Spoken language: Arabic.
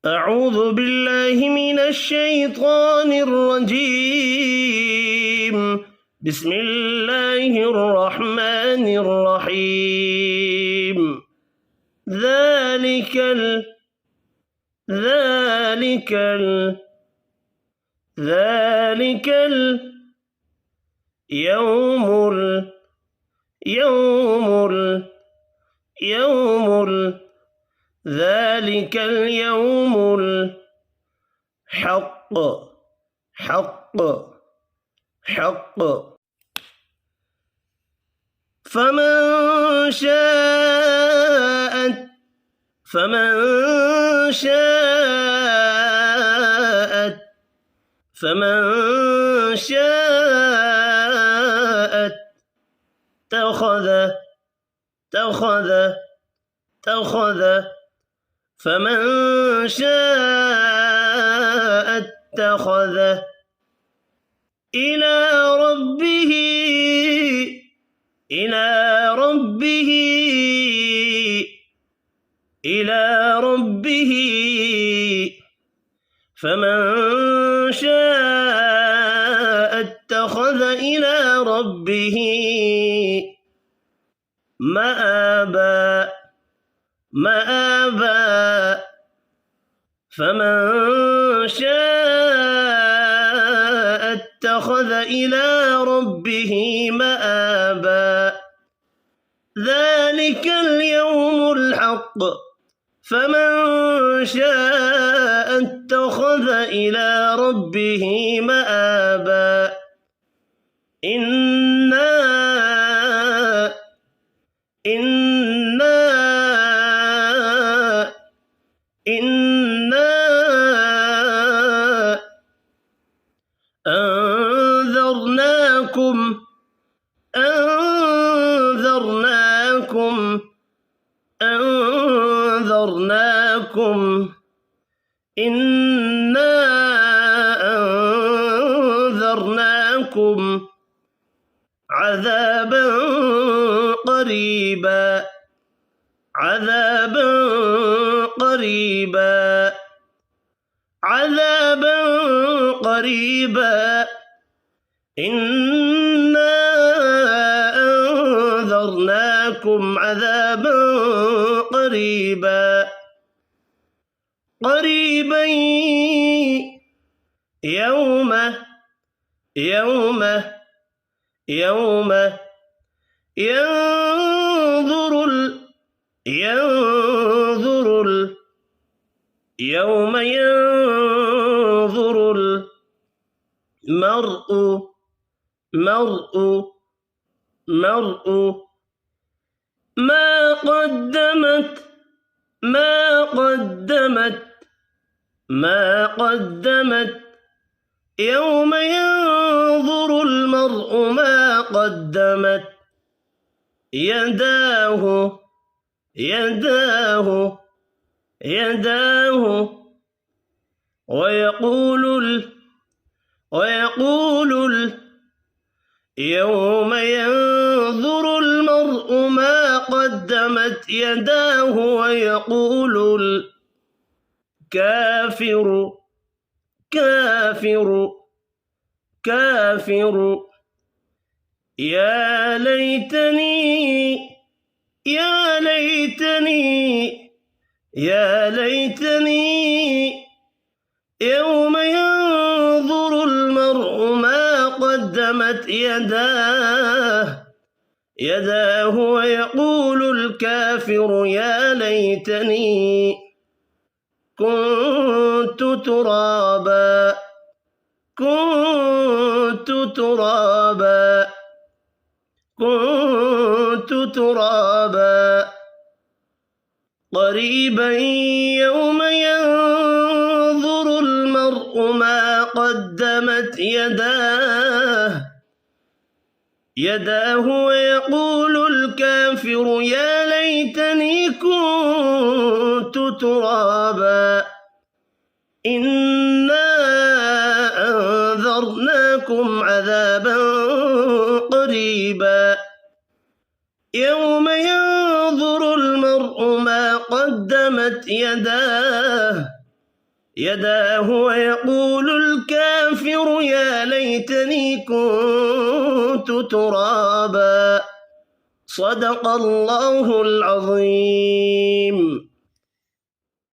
أعوذ بالله من الشيطان الرجيم. بسم الله الرحمن الرحيم. ذلك اليوم الحق فمن شاء اتخذ إلى ربه فمن شاء اتخذ إلى ربه مآبا فمن شاء اتخذ إلى ربه مآبا. ذلك اليوم الحق فمن شاء اتخذ إلى ربه مآبا. إنا أنذرناكم عذابا قريبا. إنا أنذرناكم عذابا قريبا يوم ينظر المرء ما قدمت يوم ينظر المرء ما قدمت يداه يوم ينظر المرء ما قدمت يداه ويقول الكافر يا ليتني يوم ينظر المرء ما قدمت يداه ويقول الكافر يا ليتني كنت ترابا. قريبا يوم ينظر المرء ما قدمت يداه ويقول الكافر يا ليتني كنت ترابا. إنا أنذرناكم عذابا قريبا يوم ينظر المرء ما قدمت يداه يداه ويقول الكافر يا ليتني كنت ترابا. صدق الله العظيم.